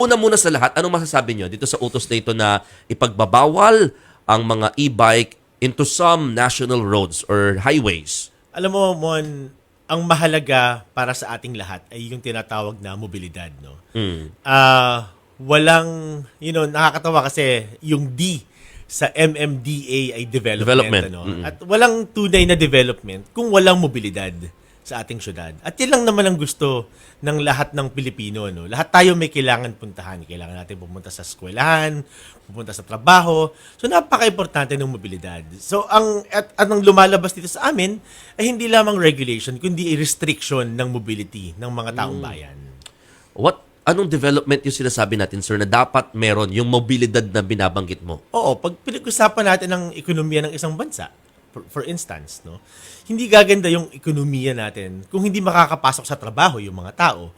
Una muna sa lahat, anong masasabi nyo dito sa utos na ito na ipagbabawal ang mga e-bike into some national roads or highways? Alam mo, Mon, ang mahalaga para sa ating lahat ay yung tinatawag na mobilidad, no? Walang, nakakatawa kasi yung D sa MMDA ay development. Ano? At walang tunay na development kung walang mobilidad sa ating syudad. At yan lang naman ang gusto ng lahat ng Pilipino. No? Lahat tayo may kailangan puntahan. Kailangan natin pumunta sa eskwelahan, pumunta sa trabaho. So napaka-importante ng mobilidad. So anong lumalabas dito sa amin ay hindi lamang regulation, kundi restriction ng mobility ng mga taong bayan. Anong development yung sinasabi natin, sir, na dapat meron yung mobilidad na binabanggit mo? Oo, pag pinag-usapan natin ang ekonomiya ng isang bansa, for instance, no, hindi gaganda yung ekonomiya natin kung hindi makakapasok sa trabaho yung mga tao.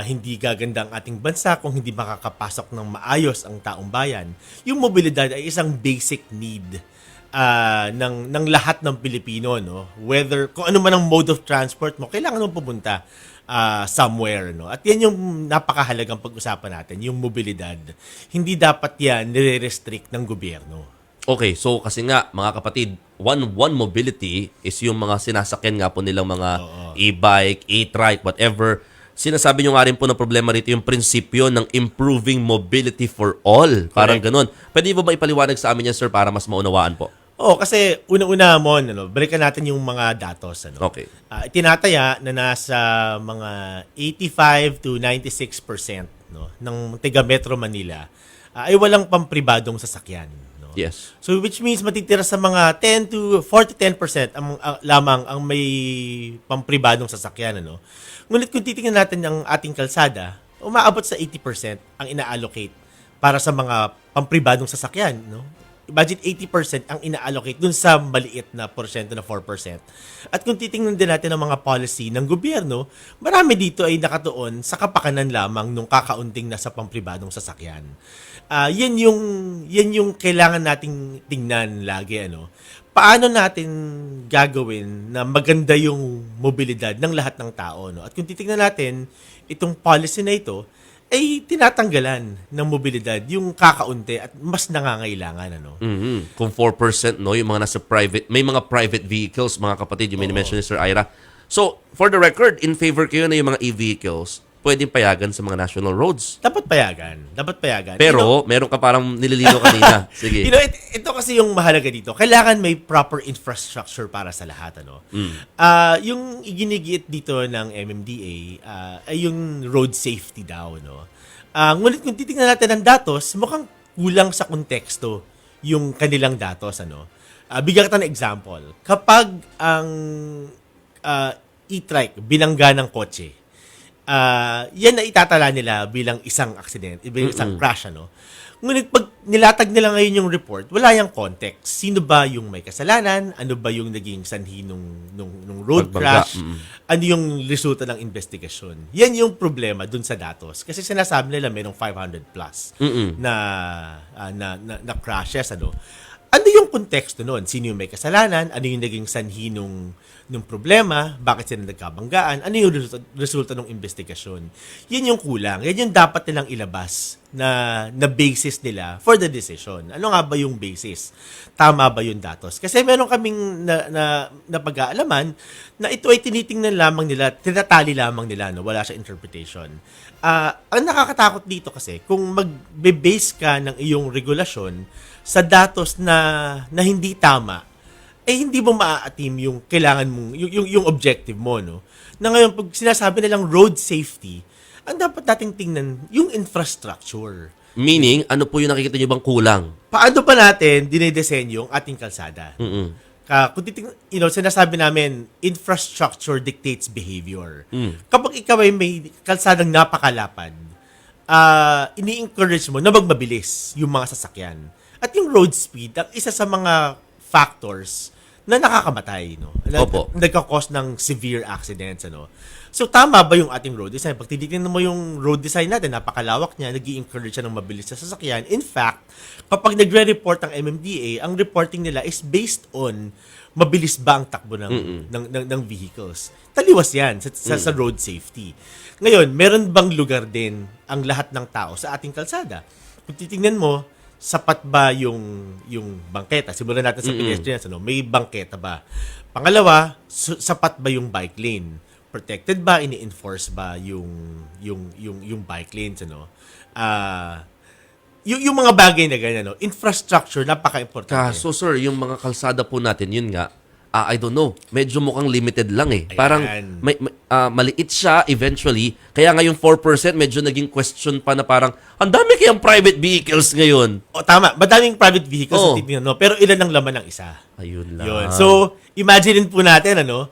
Hindi gaganda ang ating bansa kung hindi makakapasok ng maayos ang taong bayan. Yung mobilidad ay isang basic need ng lahat ng Pilipino, no? Whether kung ano man ang mode of transport mo, kailangan mo pumunta somewhere, no? At yan yung napakahalagang pag-usapan natin, yung mobilidad. Hindi dapat yan nire-restrict ng gobyerno. Okay, so kasi nga, mga kapatid, one mobility is yung mga sinasakyan nga po nilang mga e-bike, e-trike, whatever. Sinasabi nyo nga rin po na problema rito yung prinsipyo ng improving mobility for all. Parang ganun. Pwede mo ba ipaliwanag sa amin yan, sir, para mas maunawaan po? Oo, kasi una-una mo, balikan natin yung mga datos. Okay. Itinataya na nasa mga 85 to 96% ng taga Metro Manila ay walang pampribadong sasakyan. No? Yes. So which means matitira sa mga 10 to 4 to 10% lamang ang may pampribadong sasakyan. Ngunit kung titingnan natin ang ating kalsada, umaabot sa 80% ang ina-allocate para sa mga pampribadong sasakyan. No? Imagine 80% ang ina-allocate dun sa maliit na porsyento na 4%. At kung titingnan din natin ang mga policy ng gobyerno, marami dito ay nakatuon sa kapakanan lamang nung kakaunting nasa pampribadong sasakyan. Yan yung kailangan nating tingnan lagi. Paano natin gagawin na maganda yung mobilidad ng lahat ng tao? At kung titingnan natin, itong policy na ito, ay tinatanggalan ng mobilidad yung kakaunti at mas nangangailangan. Kung 4%, no, yung mga nasa private, may mga private vehicles, mga kapatid, yung minimension ni Sir Ira. So, for the record, in favor kayo na yung mga e-vehicles pwedeng payagan sa mga national roads. Dapat payagan. Pero, meron ka parang nililino kanina. Sige. Ito kasi yung mahalaga dito. Kailangan may proper infrastructure para sa lahat. Yung iginigiit dito ng MMDA ay yung road safety daw. Ngunit kung titingnan natin ang datos, mukhang kulang sa konteksto yung kanilang datos. Bigyan kita ng example. Kapag ang e-trike binangga ng kotse, yan na itatala nila bilang isang accident, bilang isang crash. Ngunit pag nilatag nila ngayon yung report, wala yung context. Sino ba yung may kasalanan? Ano ba yung naging sanhi nung road crash? Ano yung resulta ng investigasyon? Yan yung problema dun sa datos. Kasi sinasabi nila mayroong 500 plus na crashes. Ano yung konteksto nun? Sino yung may kasalanan? Ano yung naging sanhi nung problema? Bakit sila nagkabanggaan? Ano yung resulta ng investigasyon? Yan yung kulang. Yan yung dapat nilang ilabas na basis nila for the decision. Ano nga ba yung basis? Tama ba yung datos? Kasi meron kaming na pag-aalaman na ito ay tinitingnan lamang nila, tinatali lamang nila, wala siya interpretation. Ang nakakatakot dito kasi, kung magbe-base ka ng iyong regulasyon sa datos na hindi tama, hindi mo maa-attain yung kailangan mong, yung objective mo, Na ngayon, pag sinasabi nilang road safety, ang dapat nating tingnan, yung infrastructure. Meaning, ano po yung nakikita nyo bang kulang? Paano pa natin dinedesenyo ang ating kalsada? Kung sinasabi namin, infrastructure dictates behavior. Kapag ikaw ay may kalsadang napakalapad, ini-encourage mo na magmabilis yung mga sasakyan. At yung road speed, ang isa sa mga factors na nakakamatay, no? Opo. Nagka-cause ng severe accidents, ano? So, tama ba yung ating road design? Pag titignan mo yung road design natin, napakalawak niya, nag-i-encourage siya ng mabilis na sasakyan. In fact, kapag nagre-report ang MMDA, ang reporting nila is based on mabilis ba ang takbo ng vehicles. Taliwas yan sa road safety. Ngayon, meron bang lugar din ang lahat ng tao sa ating kalsada? Kung titingnan mo, sapat ba yung bangketa? Simulan natin sa pedestrians, ano? May bangketa ba? Pangalawa, sapat ba yung bike lane? Protected ba? Ini-enforce ba yung bike lanes, ano? Yung mga bagay na ganyan, no? Infrastructure, napaka-importante. Kaso sir, yung mga kalsada po natin, yun nga, I don't know, medyo mukhang limited lang eh. Ayan. Parang maliit siya eventually, kaya ngayong 4% medyo naging question pa na parang, ang dami kayang private vehicles ngayon. O, tama. Madaming private vehicles Oo. na titignan, no? Pero ilan ang laman ng isa? Ayun lang. Yun. So, imagine po natin, ano,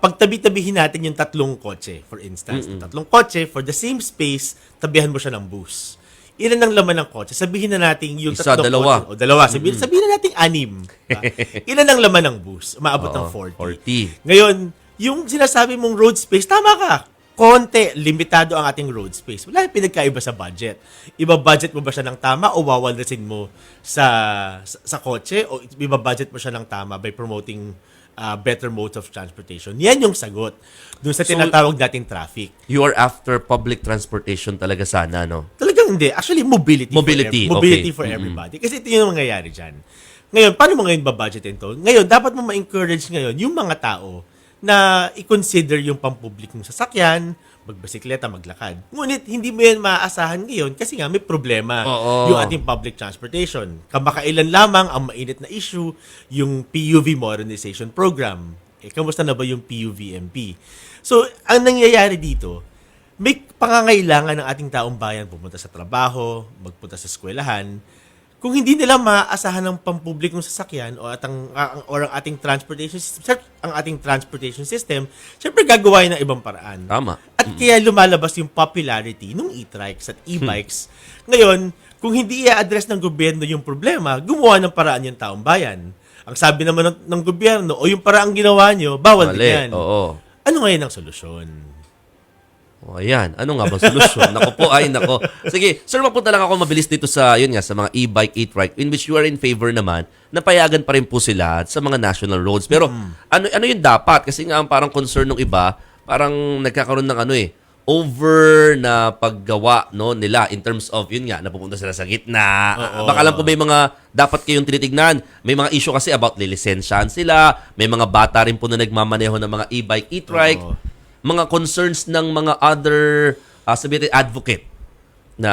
pagtabi-tabihin natin yung tatlong kotse, for instance. Tatlong kotse, for the same space, tabihan mo siya ng bus. Ilan ang laman ng kotse? Sabihin na natin yung Isa, tatlong dalawa. kotse. O, dalawa. Sabihin na natin 6. Ilan ang laman ng bus? Umaabot ng 40. 40. Ngayon, yung sinasabi mong road space, tama ka. Konti, limitado ang ating road space. Wala yung pinagkaiba sa budget. Iba-budget mo ba siya ng tama o wawaldasin mo sa kotse o iba-budget mo siya ng tama by promoting better modes of transportation? Yan yung sagot dun sa tinatawag nating traffic. You are after public transportation talaga sana, no? Talagang hindi. Actually, mobility Okay. for everybody. Kasi ito yung mangyayari dyan. Ngayon, paano mo ngayon babudgetin to? Ngayon, dapat mo ma-encourage ngayon yung mga tao na i-consider yung pampublikong sasakyan, magbasikleta, maglakad. Ngunit, hindi mo yan maaasahan ngayon kasi nga may problema Oo. yung ating public transportation. Kamakailan lamang ang mainit na issue, yung PUV modernization program. Kamusta na ba yung PUVMP? So, ang nangyayari dito, may pangangailangan ng ating taong bayan pumunta sa trabaho, magpunta sa eskwelahan. Kung hindi nila maaasahan ng pampublikong sasakyan o ang ating transportation system, syempre gagawa yun ng ibang paraan. Tama. At kaya lumalabas yung popularity ng e-trikes at e-bikes. Ngayon, kung hindi i-address ng gobyerno yung problema, gumawa ng paraan yung taong bayan. Ang sabi naman ng gobyerno, o yung paraang ginawa nyo, bawal din yan. Oo. Ano ngayon ang solusyon? O, ayan. Ano nga bang solusyon? Nako po, ay nako. Sige, sir, mapunta lang ako mabilis dito sa, yun nga, sa mga e-bike, e-trike, in which you are in favor naman, na payagan pa rin po sila sa mga national roads. Pero, ano yung dapat? Kasi nga, ang parang concern ng iba, parang nagkakaroon ng over na paggawa no nila in terms of, yun nga, napupunta sila sa gitna. Baka lang po may mga dapat kayong tinitignan. May mga issue kasi about lilisensyahan sila. May mga bata rin po na nagmamaneho ng mga e-bike, e-trike. Mga concerns ng mga other sabihin natin, advocate na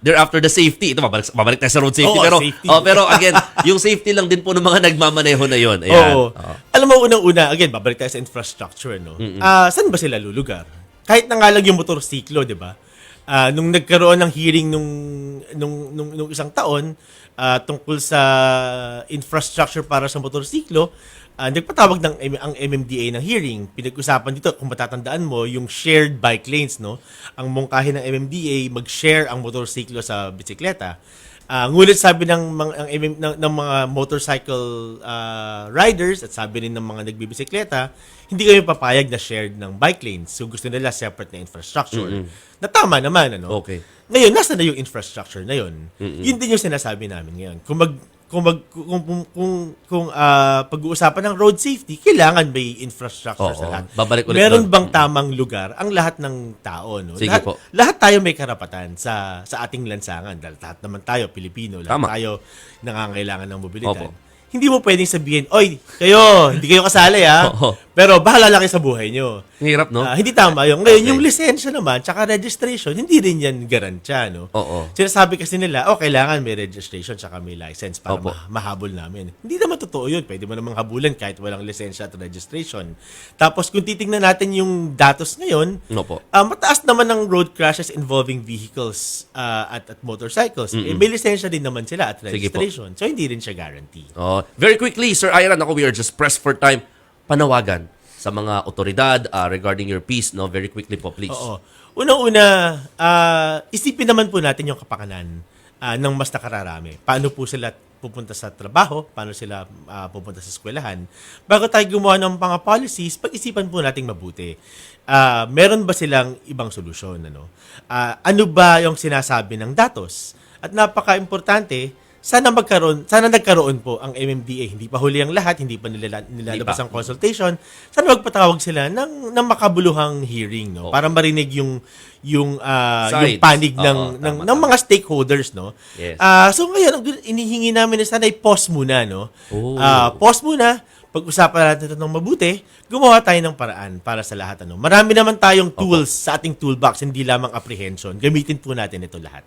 they're after the safety. Ito, babalik tayo sa road safety. Safety. Pero again, yung safety lang din po ng mga nagmamaneho na yun. Ayan. Alam mo, unang-una, again, babalik tayo sa infrastructure, no? Saan ba sila lulugar? Kahit na nga lang yung motorsiklo, di ba? Nung nagkaroon ng hearing nung isang taon tungkol sa infrastructure para sa motorsiklo, nagpatawag ang MMDA ng hearing. Pinag-usapan dito, kung matatandaan mo, yung shared bike lanes, no? Ang mungkahi ng MMDA, mag-share ang motorsiklo sa bisikleta. Ngunit sabi ng mga motorcycle riders at sabi rin ng mga nagbibisikleta, hindi kami papayag na shared ng bike lanes. So gusto nila separate na infrastructure. Na tama naman, ano? Okay. Ngayon, nasa na yung infrastructure na yun? Yun din yung sinasabi namin ngayon. Kung pag-uusapan ng road safety, kailangan may infrastructure sa lahat. Babalik ulit Meron doon. bang tamang lugar ang lahat ng tao, no? Sige po. Lahat tayo may karapatan sa ating lansangan. Dahil lahat naman tayo Pilipino, lahat Tama. tayo nangangailangan ng mobilidad. Opo. Hindi mo pwedeng sabihin, oy, hindi kayo kasali Oo. Pero bahala lang kayo sa buhay nyo. Ang hirap, no? Hindi tama yun. Ngayon, Okay. yung lisensya naman, tsaka registration, hindi rin yan garantya, no? Oo. Sinasabi kasi nila, kailangan may registration tsaka may license para Opo. mahabol namin. Hindi naman totoo yun. Pwede mo namang habulan kahit walang lisensya at registration. Tapos, kung titingnan natin yung datos ngayon, Opo. mataas naman ng road crashes involving vehicles at motorcycles. May lisensya din naman sila at Sige po. registration. So, hindi rin siya guarantee. Very quickly, Sir Iran, we are just pressed for time. Panawagan sa mga otoridad regarding your piece, no? Very quickly po, please. Oo. Unang-una, isipin naman po natin yung kapakanan ng mas nakararami. Paano po sila pupunta sa trabaho, paano sila pupunta sa eskwelahan. Bago tayo gumawa ng mga policies, pag-isipan po nating mabuti. Meron ba silang ibang solusyon? Ano ba yung sinasabi ng datos? At napaka-importante, sana nagkaroon po ang MMDA. Hindi pa huli ang lahat, hindi pa nilalabas ang consultation. Sana magpatawag sila ng makabuluhang hearing, no? Para marinig yung Sides. panig Oo, ng tama. mga stakeholders, no? Yes. So ngayon, ang inihingi namin is sana i-pause muna, no? Oh. Pause muna, pag-usapan natin ito ng mabuti, gumawa tayo ng paraan para sa lahat. Marami naman tayong tools sa ating toolbox, hindi lamang apprehension. Gamitin po natin ito lahat.